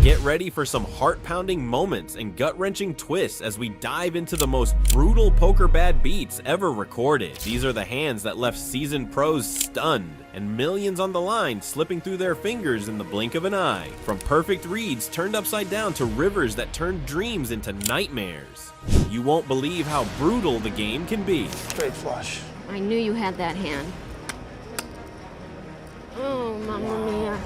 Get ready for some heart-pounding moments and gut-wrenching twists as we dive into the most brutal poker bad beats ever recorded. These are the hands that left seasoned pros stunned, and millions on the line slipping through their fingers in the blink of an eye. From perfect reads turned upside down to rivers that turned dreams into nightmares. You won't believe how brutal the game can be. Straight flush. I knew you had that hand. Oh, mamma mia.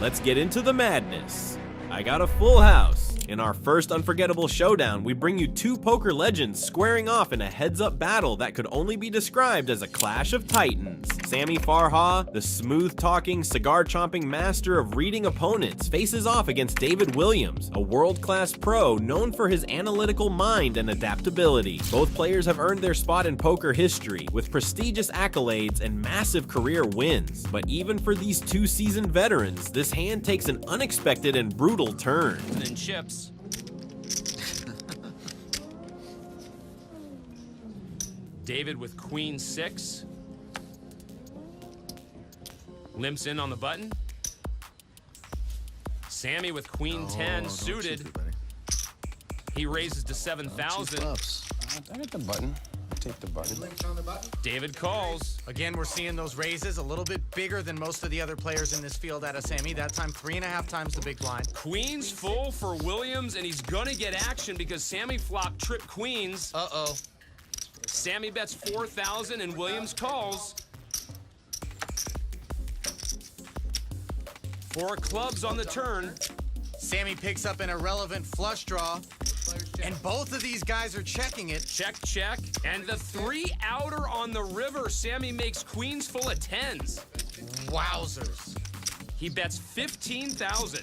Let's get into the madness. I got a full house. In our first unforgettable showdown, we bring you two poker legends squaring off in a heads-up battle that could only be described as a clash of titans. Sammy Farha, the smooth-talking, cigar-chomping master of reading opponents, faces off against David Williams, a world-class pro known for his analytical mind and adaptability. Both players have earned their spot in poker history, with prestigious accolades and massive career wins. But even for these two seasoned veterans, this hand takes an unexpected and brutal turn. And then chips. David with queen 6. Limps in on the button. Sammy with queen 10 suited. He raises to 7,000. I hit the button. Take the button. David calls. Again, we're seeing those raises a little bit bigger than most of the other players in this field out of Sammy. That time, 3.5 times the big blind. Queens full for Williams, and he's gonna get action because Sammy flopped trip queens. Uh-oh. Sammy bets 4,000 and Williams calls. 4 clubs on the turn. Sammy picks up an irrelevant flush draw. And both of these guys are checking it. Check, check. And the 3 outer on the river. Sammy makes queens full of 10s. Wowzers. He bets 15,000.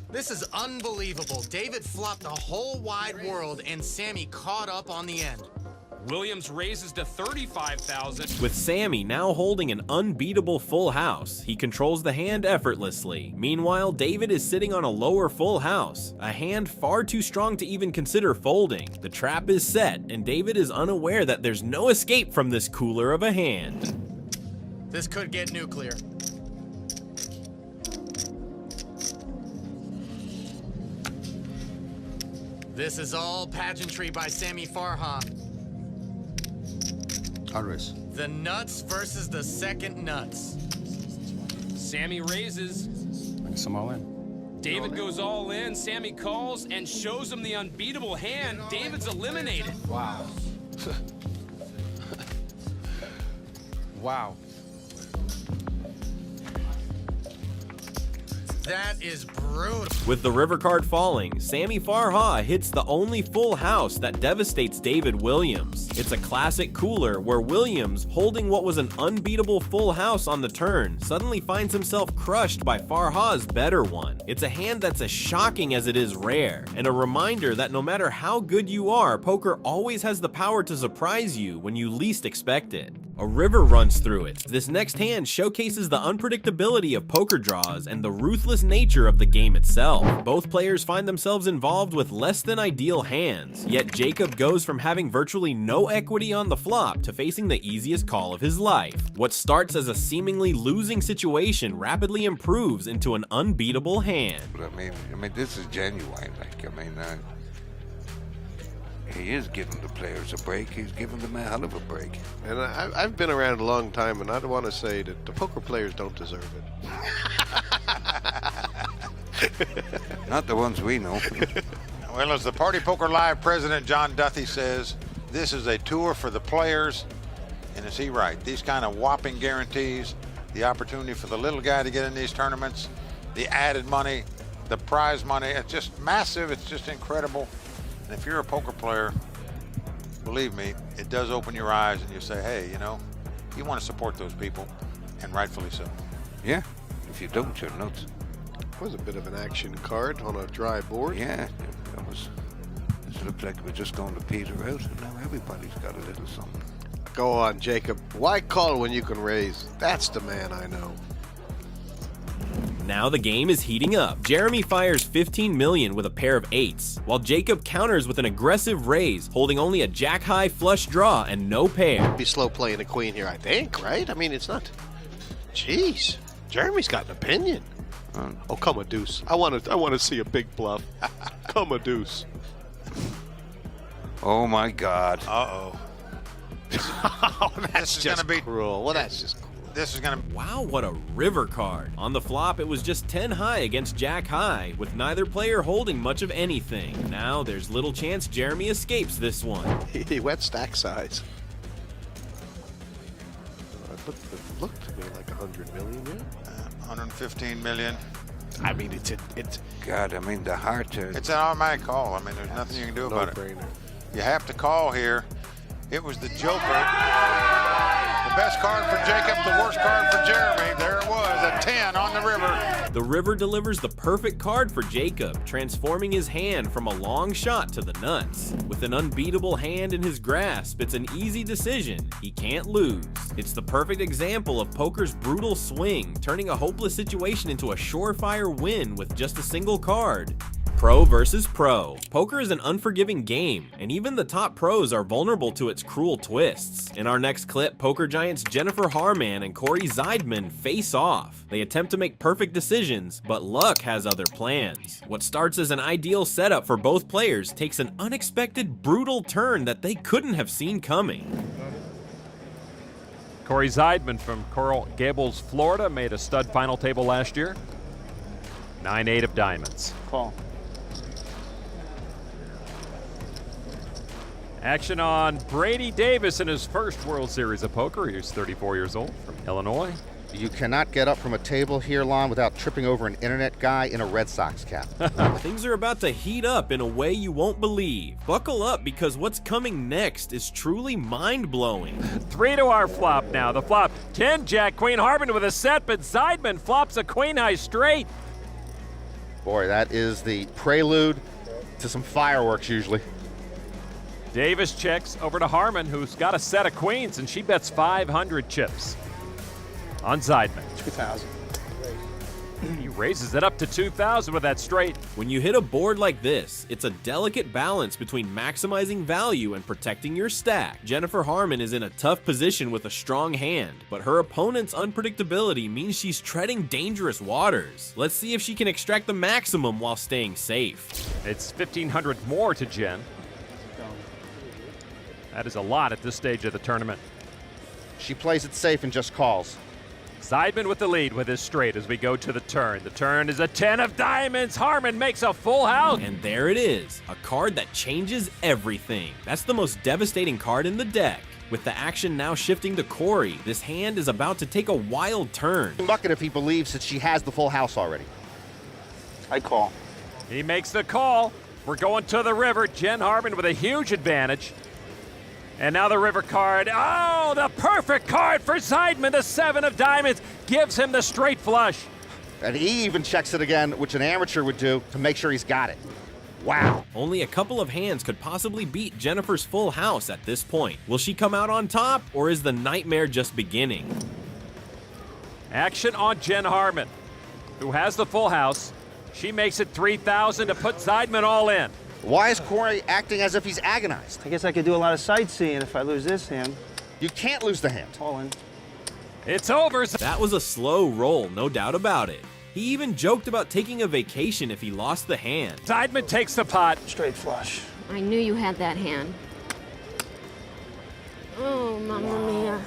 This is unbelievable. David flopped the whole wide world, and Sammy caught up on the end. Williams raises to 35,000. With Sammy now holding an unbeatable full house, he controls the hand effortlessly. Meanwhile, David is sitting on a lower full house, a hand far too strong to even consider folding. The trap is set, and David is unaware that there's no escape from this cooler of a hand. This could get nuclear. This is all pageantry by Sammy Farha. Always. The nuts versus the second nuts. Sammy raises. Bring some all in. David goes all in. Sammy calls and shows him the unbeatable hand. David's eliminated. Wow. Wow. That is brutal. With the river card falling, Sammy Farha hits the only full house that devastates David Williams. It's a classic cooler where Williams, holding what was an unbeatable full house on the turn, suddenly finds himself crushed by Farha's better one. It's a hand that's as shocking as it is rare, and a reminder that no matter how good you are, poker always has the power to surprise you when you least expect it. A river runs through it. This next hand showcases the unpredictability of poker draws and the ruthless nature of the game itself. Both players find themselves involved with less than ideal hands, yet Jacob goes from having virtually no equity on the flop to facing the easiest call of his life. What starts as a seemingly losing situation rapidly improves into an unbeatable hand. But I mean, this is genuine. He is giving the players a break. He's giving them a hell of a break. And I've been around a long time, and I want to say that the poker players don't deserve it. Not the ones we know. Well, as the Party Poker Live president, John Duthie, says, this is a tour for the players. And is he right? These kind of whopping guarantees, the opportunity for the little guy to get in these tournaments, the added money, the prize money, it's just massive. It's just incredible. And if you're a poker player, believe me, it does open your eyes and you say, hey, you know, you want to support those people, and rightfully so. Yeah, if you don't, you're nuts. It was a bit of an action card on a dry board. Yeah, it looked like we're just going to peter out, and now everybody's got a little something. Go on, Jacob. Why call when you can raise? That's the man I know. Now the game is heating up. Jeremy fires 15 million with a pair of 8s, while Jacob counters with an aggressive raise, holding only a jack-high flush draw and no pair. Be slow playing the queen here, I think, right? I mean, it's not... Jeez, Jeremy's got an opinion. Oh, come a deuce. I want to see a big bluff. Come a deuce. Oh my God. Uh-oh. Oh, that's This is just gonna be cruel. Well, that's just cruel. This is gonna be. Wow, what a river card. On the flop, it was just 10 high against Jack high, with neither player holding much of anything. Now, there's little chance Jeremy escapes this one. He went stack size. It looked to me like 100 million, yeah? 115 million. I mean, it's God, I mean, the heart. It's an automatic call. I mean, there's nothing you can do about it. no-brainer. You have to call here. It was the Joker. The best card for Jacob, the worst card for Jeremy. There it was, a 10 on the river. The river delivers the perfect card for Jacob, transforming his hand from a long shot to the nuts. With an unbeatable hand in his grasp, it's an easy decision. He can't lose. It's the perfect example of poker's brutal swing, turning a hopeless situation into a surefire win with just a single card. Pro versus pro. Poker is an unforgiving game, and even the top pros are vulnerable to its cruel twists. In our next clip, poker giants Jennifer Harman and Corey Zeidman face off. They attempt to make perfect decisions, but luck has other plans. What starts as an ideal setup for both players takes an unexpected, brutal turn that they couldn't have seen coming. Corey Zeidman from Coral Gables, Florida, made a stud final table last year. 9-8 of diamonds. Call. Action on Brady Davis in his first World Series of Poker. He's 34 years old, from Illinois. You cannot get up from a table here, Lon, without tripping over an internet guy in a Red Sox cap. Things are about to heat up in a way you won't believe. Buckle up, because what's coming next is truly mind-blowing. 3 to our flop now. The flop, 10 Jack Queen Harmon with a set, but Zeidman flops a Queen High straight. Boy, that is the prelude to some fireworks usually. Davis checks over to Harmon, who's got a set of queens, and she bets 500 chips on Zeidman. 2,000. He raises it up to 2,000 with that straight. When you hit a board like this, it's a delicate balance between maximizing value and protecting your stack. Jennifer Harman is in a tough position with a strong hand, but her opponent's unpredictability means she's treading dangerous waters. Let's see if she can extract the maximum while staying safe. It's 1,500 more to Jen. That is a lot at this stage of the tournament. She plays it safe and just calls. Zeidman with the lead with his straight as we go to the turn. The turn is a 10 of diamonds. Harmon makes a full house. And there it is, a card that changes everything. That's the most devastating card in the deck. With the action now shifting to Corey, this hand is about to take a wild turn. Bucket if he believes that she has the full house already. I call. He makes the call. We're going to the river. Jen Harmon with a huge advantage. And now the river card. Oh, the perfect card for Zeidman. The 7 of diamonds gives him the straight flush. And he even checks it again, which an amateur would do, to make sure he's got it. Wow. Only a couple of hands could possibly beat Jennifer's full house at this point. Will she come out on top, or is the nightmare just beginning? Action on Jen Harmon, who has the full house. She makes it 3,000 to put Zeidman all in. Why is Corey acting as if he's agonized? I guess I could do a lot of sightseeing if I lose this hand. You can't lose the hand. All in. It's over. That was a slow roll, no doubt about it. He even joked about taking a vacation if he lost the hand. Zeidman takes the pot. Straight flush. I knew you had that hand. Oh, mamma mia.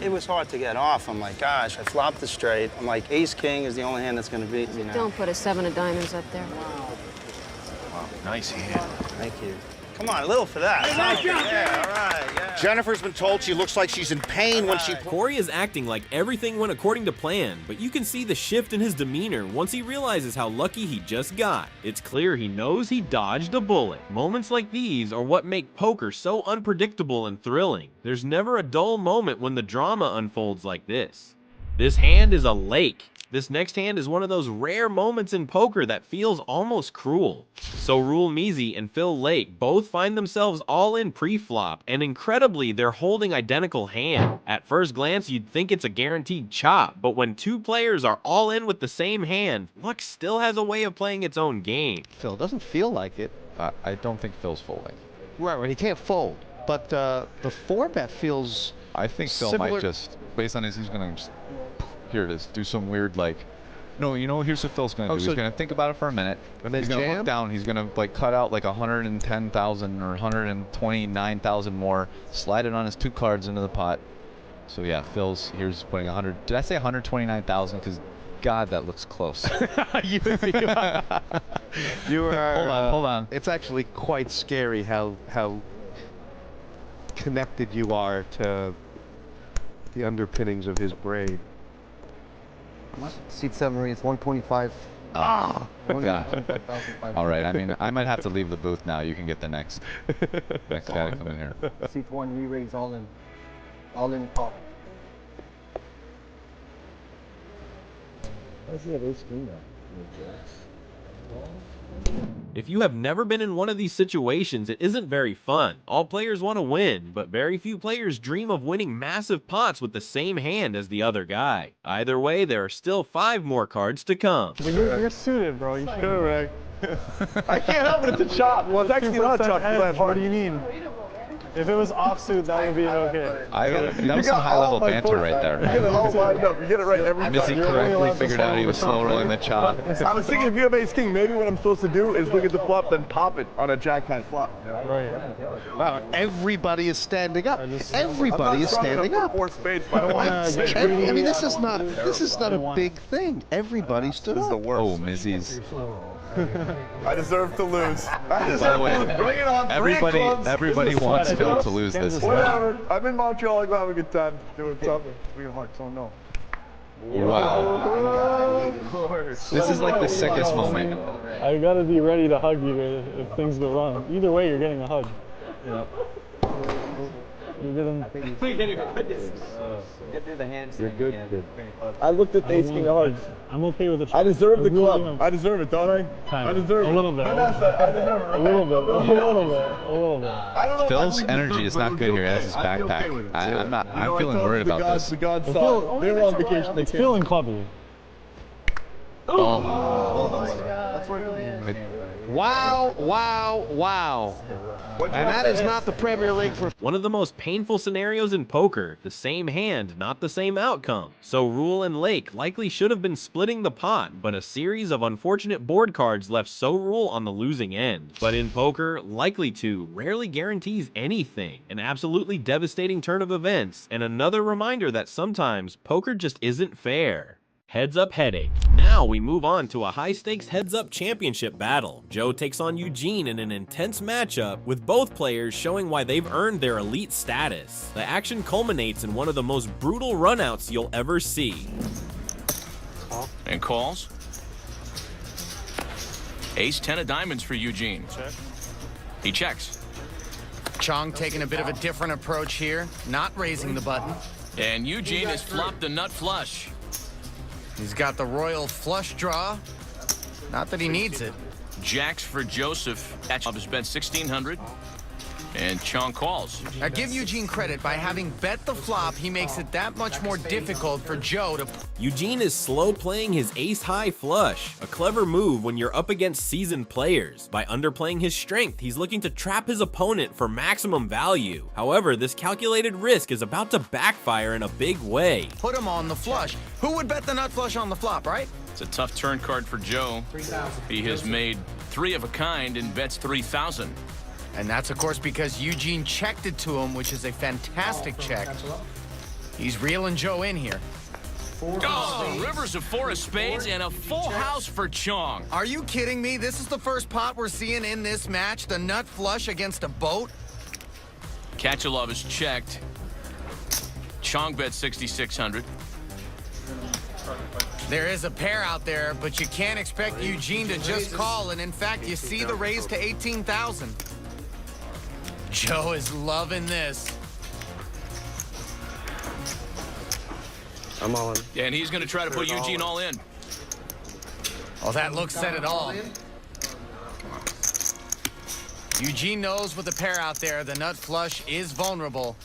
It was hard to get off. I'm like, gosh, I flopped the straight. I'm like, ace-king is the only hand that's going to beat me now. Don't put a 7 of diamonds up there. Nice hand. Thank you. Come on, a little for that. Yeah, all right, yeah. Jennifer's been told she looks like she's in pain when she... Corey is acting like everything went according to plan, but you can see the shift in his demeanor once he realizes how lucky he just got. It's clear he knows he dodged a bullet. Moments like these are what make poker so unpredictable and thrilling. There's never a dull moment when the drama unfolds like this. This hand is a lake. This next hand is one of those rare moments in poker that feels almost cruel. So Rule Measy and Phil Lake both find themselves all in pre-flop, and incredibly, they're holding identical hand. At first glance, you'd think it's a guaranteed chop, but when two players are all in with the same hand, luck still has a way of playing its own game. Phil doesn't feel like it. I don't think Phil's folding. Right, he can't fold. But the 4-bet feels I think Phil similar. might just, based on his, he's going to, here it is, do some weird, like, No, you know, here's what Phil's gonna do. He's gonna think about it for a minute. And then he's gonna jam? look down. He's gonna like cut out like 110,000 or 129,000 more. Slide it on his 2 cards into the pot. So yeah, Phil's here's putting 100. Did I say 129,000? Because God, that looks close. You are. Hold on. It's actually quite scary how connected you are to the underpinnings of his brain. Seat 7 rates 125. God. All right. I mean, I might have to leave the booth now. You can get the next guy to come in here. Seat 1 re-raise all in top. If you have never been in one of these situations, it isn't very fun. All players want to win, but very few players dream of winning massive pots with the same hand as the other guy. Either way, there are still 5 more cards to come. But you're suited, bro. You should. Correct. I can't help it. It's a chop. Well, it's actually not a chop. What do you mean? If it was offsuit, that would be okay. That was some high-level banter right there. You get it all lined up. You get it right every time. Missy correctly figured out he was slow rolling the chop. I was thinking if you have ace king, maybe what I'm supposed to do is look at the flop, then pop it on a jack kind of flop. Right. Wow, everybody is standing up. Everybody is standing up. 4 spades, but I don't want to. I mean, this is not a big thing. Everybody stood up. Oh, Missy's. I deserve to lose. By the way, Bring it on. everybody wants Phil to lose this. Whatever. I'm in Montreal. I'm gonna have a good time doing something. Sweetheart, so no. Wow. This is like the sickest moment. I gotta be ready to hug you if things go wrong. Either way, you're getting a hug. Yeah. You're getting. You're good. I looked at the ace king of hearts. I'm okay with it. I deserve the club. I deserve it, don't I? I deserve it. A little bit. I deserve it. A little bit. Phil's energy is not good here. That's his backpack. I'm feeling worried about this. The gods saw. They were on vacation. It's feeling clubby. Wow. And that is not the Premier League for... One of the most painful scenarios in poker, the same hand, not the same outcome. So Rule and Lake likely should have been splitting the pot, but a series of unfortunate board cards left So Rule on the losing end. But in poker, likely to rarely guarantees anything. An absolutely devastating turn of events, and another reminder that sometimes poker just isn't fair. Heads up headache. Now we move on to a high-stakes heads-up championship battle. Joe takes on Eugene in an intense matchup, with both players showing why they've earned their elite status. The action culminates in one of the most brutal runouts you'll ever see. And calls. Ace-10 of diamonds for Eugene. Check. He checks. Chong taking a bit of a different approach here, not raising the button. And Eugene has flopped the nut flush. He's got the royal flush draw. Not that he needs it. Jacks for Joseph. That job has bet 1,600. And Chong calls. Now give Eugene credit. By having bet the flop, he makes it that much more difficult for Joe to... Eugene is slow playing his ace-high flush, a clever move when you're up against seasoned players. By underplaying his strength, he's looking to trap his opponent for maximum value. However, this calculated risk is about to backfire in a big way. Put him on the flush. Who would bet the nut flush on the flop, right? It's a tough turn card for Joe. He has made 3 of a kind and bets 3,000. And that's, of course, because Eugene checked it to him, which is a fantastic check. He's reeling Joe in here. Oh, rivers of 4 of spades and a full house for Chong. Are you kidding me? This is the first pot we're seeing in this match, the nut flush against a boat. Kachalov is checked. Chong bet 6,600. There is a pair out there, but you can't expect Eugene to just call, and in fact, you see the raise to 18,000. Joe is loving this. I'm all in. Yeah, and he's going to try to put Eugene all in. Oh, that look said it all. Eugene knows with the pair out there, the nut flush is vulnerable.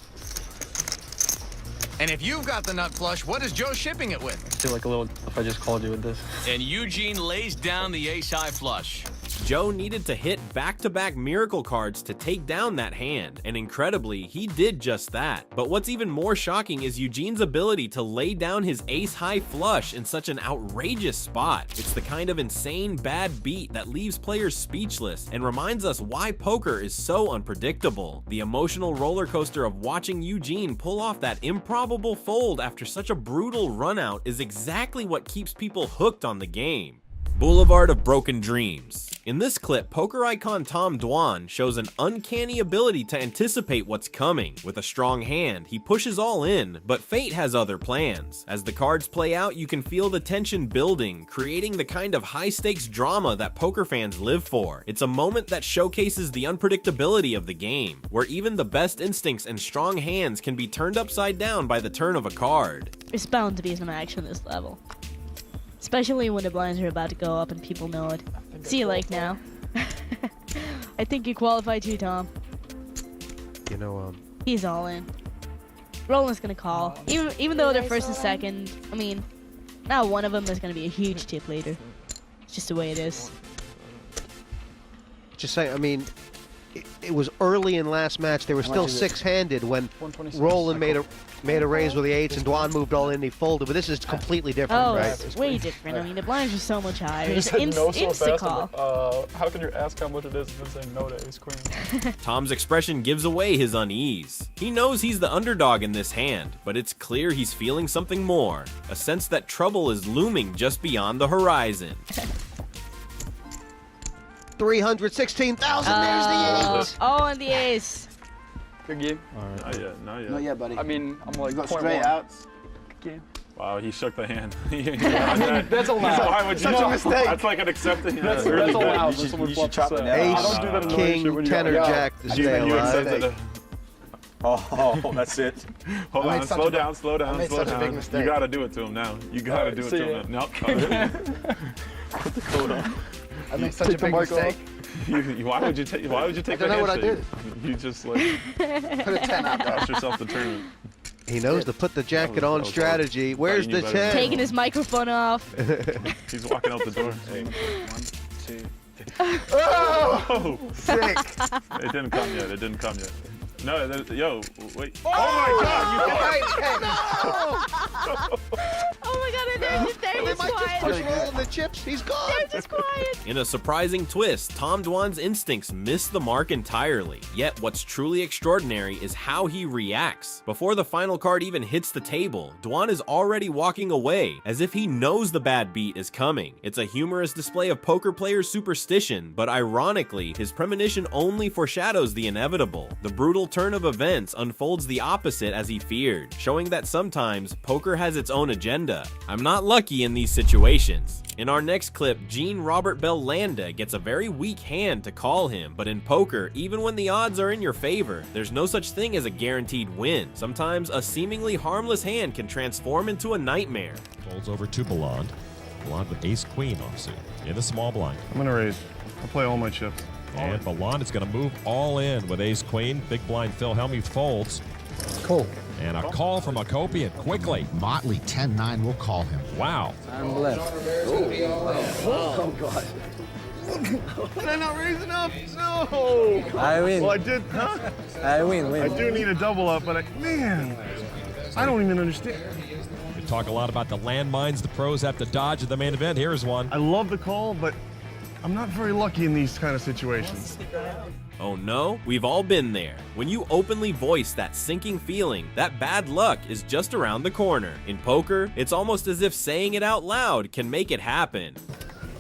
And if you've got the nut flush, what is Joe shipping it with? I feel like a little if I just called you with this. And Eugene lays down the ace-high flush. Joe needed to hit back-to-back miracle cards to take down that hand, and incredibly, he did just that. But what's even more shocking is Eugene's ability to lay down his ace-high flush in such an outrageous spot. It's the kind of insane bad beat that leaves players speechless and reminds us why poker is so unpredictable. The emotional roller coaster of watching Eugene pull off that improbable fold after such a brutal runout is exactly what keeps people hooked on the game. Boulevard of Broken Dreams. In this clip, poker icon Tom Dwan shows an uncanny ability to anticipate what's coming. With a strong hand, he pushes all in, but fate has other plans. As the cards play out, you can feel the tension building, creating the kind of high-stakes drama that poker fans live for. It's a moment that showcases the unpredictability of the game, where even the best instincts and strong hands can be turned upside down by the turn of a card. There's bound to be some action this level. Especially when the blinds are about to go up and people know it. See you like now. I think you qualify too, Tom. You know, He's all in. Roland's gonna call. Even though they're first and second, I mean, not one of them is gonna be a huge tip leader. It's just the way it is. just saying, I mean, it was early in last match. They were still six-handed when Roland made a raise with the eights and Dwan moved all in and he folded. But this is completely different, oh, right? It's way different. I mean, the blinds are so much higher. You It's said no so instant fast. call. How can you ask how much it is and then say no to ace queen? Tom's expression gives away his unease. He knows he's the underdog in this hand, but it's clear he's feeling something more. A sense that trouble is looming just beyond the horizon. 316,000, there's the ace! Oh, and the ace. Good game. All right. Not yet, not yet. Not yet, buddy. I mean, I'm like Got point straight one. outs. Good game. Wow, he shook the hand. That's allowed. Why would you Such a mistake. That's like an accepting. That's really good. allowed. You should chop it down. Ace, I don't do that in the king, relationship when you tenor, go, jack to You stay accepted alive. Oh, that's it. Hold on, slow down. I made such a big You mistake. gotta do it to him now. You gotta do it to him now. Nope. Put the code on. I made such a big mistake. Why would you take? Why would you take? I don't know what I did. You just like Put a 10 out there. cost yourself the tournament. He knows to put the jacket on was strategy. Where's the 10? Taking his microphone off. He's walking out the door. 1, 2, 3. Oh! Sick. It didn't come yet. It didn't come yet. No, yo, wait. Oh my God! Oh my God! They're just quiet. Push roll in the chips. He's gone. They're just quiet. In a surprising twist, Tom Dwan's instincts miss the mark entirely. Yet what's truly extraordinary is how he reacts. Before the final card even hits the table, Dwan is already walking away, as if he knows the bad beat is coming. It's a humorous display of poker players' superstition, but ironically, his premonition only foreshadows the inevitable. The brutal turn of events unfolds the opposite as he feared, showing that sometimes poker has its own agenda. I'm not lucky in these situations. In our next clip, Jean Robert Bell Landa gets a very weak hand to call him, but in poker, even when the odds are in your favor, there's no such thing as a guaranteed win. Sometimes a seemingly harmless hand can transform into a nightmare. Folds over to Belland. Belland with ace queen offsuit in the small blind. I'm gonna raise. I'll play all my chips. And Belland is going to move all in with ace queen. Big blind Phil Hellmuth folds. Cool. And a call from Akopian quickly. Motley 10-9 will call him. Wow. I'm left. Oh, God. Did I not raise enough? No! I win. Well, I did, huh? I win. I do need a double up, but man, I don't even understand. We talk a lot about the landmines the pros have to dodge at the main event. Here's one. I love the call, but I'm not very lucky in these kind of situations. Oh no? We've all been there. When you openly voice that sinking feeling, that bad luck is just around the corner. In poker, it's almost as if saying it out loud can make it happen.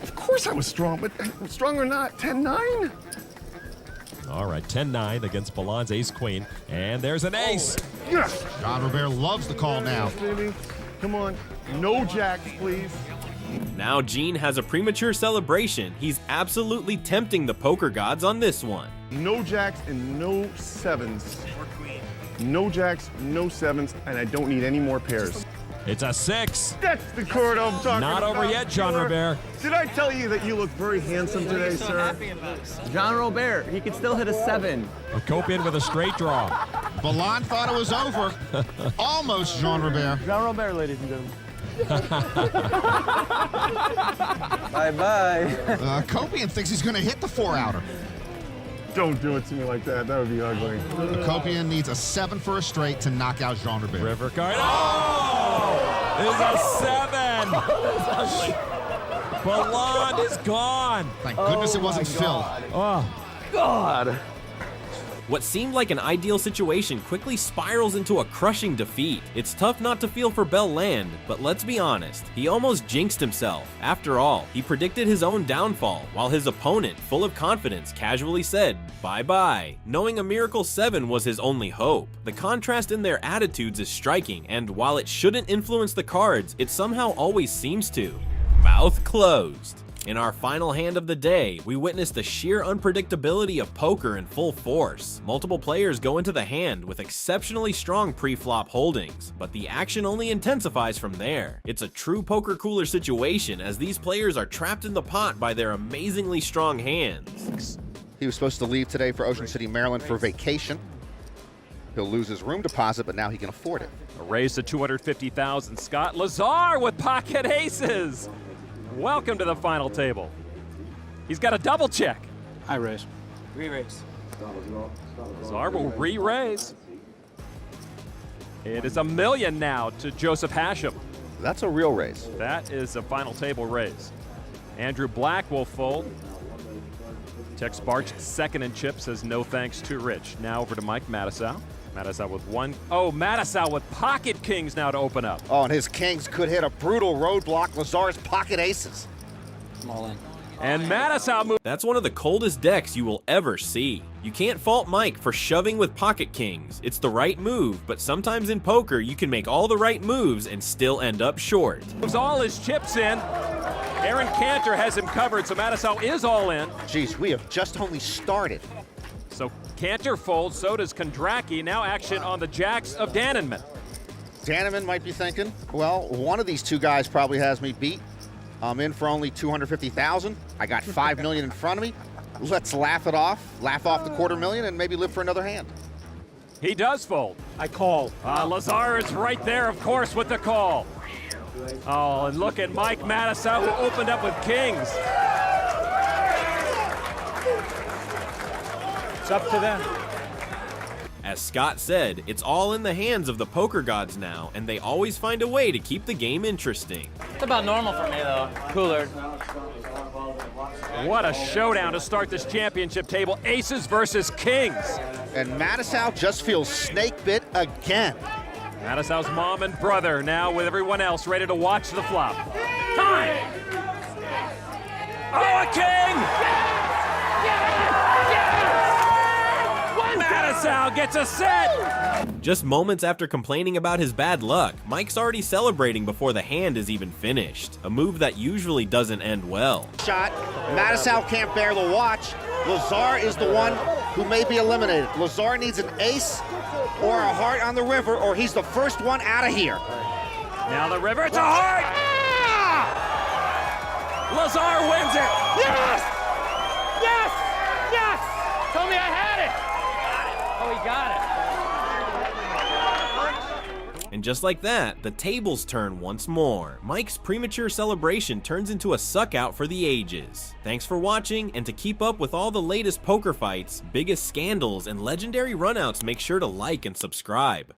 Of course I was strong, but strong or not, 10-9? All right, 10-9 against Belland's ace queen. And there's an ace. Yes! John Robert loves the call now. Baby. Come on. No jacks, please. Now Gene has a premature celebration. He's absolutely tempting the poker gods on this one. No jacks and no sevens. No jacks, no sevens, and I don't need any more pairs. It's a 6. That's the card I'm talking Not about. over yet, John sir. Robert. Did I tell you that you look very handsome today, sir? John Robert, he could still hit a 7. Akopian with a straight draw. Belland thought it was over. Almost, Jean Robert. John Robert, ladies and gentlemen. Bye-bye. Copian thinks he's going to hit the 4-outer. Don't do it to me like that. That would be ugly. Copian needs a 7 for a straight to knock out Jean Robert. River card. Oh! It's a 7. Ballon is gone. Thank goodness it wasn't Phil. Oh. God. What seemed like an ideal situation quickly spirals into a crushing defeat. It's tough not to feel for Bell Land, but let's be honest, he almost jinxed himself. After all, he predicted his own downfall, while his opponent, full of confidence, casually said, bye-bye, knowing a Miracle 7 was his only hope. The contrast in their attitudes is striking, and while it shouldn't influence the cards, it somehow always seems to. Mouth closed. In our final hand of the day, we witnessed the sheer unpredictability of poker in full force. Multiple players go into the hand with exceptionally strong pre-flop holdings, but the action only intensifies from there. It's a true poker cooler situation as these players are trapped in the pot by their amazingly strong hands. He was supposed to leave today for Ocean City, Maryland for vacation. He'll lose his room deposit, but now he can afford it. A raise to 250,000. Scott Lazar with pocket aces. Welcome to the final table. He's got a double check. I raise. Re-raise. Lazar will re-raise. It is $1 million now to Joseph Hashem. That's a real raise. That is a final table raise. Andrew Black will fold. Tex Barch, second in chip, says no thanks, too rich. Now over to Mike Matisow. Matisow with one. Oh, Matisow with pocket kings now to open up. Oh, and his kings could hit a brutal roadblock. Lazar's pocket aces. All in. And Matisow moves. That's one of the coldest decks you will ever see. You can't fault Mike for shoving with pocket kings. It's the right move, but sometimes in poker you can make all the right moves and still end up short. Moves all his chips in. Aaron Cantor has him covered, so Matisow is all in. Geez, we have just only started. So Cantor folds, so does Kondracki. Now action on the jacks of Danneman. Danneman might be thinking, well, one of these two guys probably has me beat. I'm in for only 250,000. I got 5 million in front of me. Let's laugh it off, laugh off the $250,000, and maybe live for another hand. He does fold. I call. Lazar is right there, of course, with the call. Oh, and look at Mike Matisow, who opened up with kings. It's up to them. As Scott said, it's all in the hands of the poker gods now, and they always find a way to keep the game interesting. It's about normal for me, though. Cooler. What a showdown to start this championship table. Aces versus kings. And Matisow just feels snake bit again. Matisow's mom and brother now with everyone else ready to watch the flop. Time! Oh, a king! Matisow gets a set! Just moments after complaining about his bad luck, Mike's already celebrating before the hand is even finished, a move that usually doesn't end well. Shot. Matisow can't bear the watch. Lazar is the one who may be eliminated. Lazar needs an ace or a heart on the river, or he's the first one out of here. Now the river, it's a heart! Lazar wins it! Yes! Yes! Yes! Told me I had it! Oh, he got it. And just like that, the tables turn once more. Mike's premature celebration turns into a suck out for the ages. Thanks for watching, and to keep up with all the latest poker fights, biggest scandals, and legendary runouts, make sure to like and subscribe.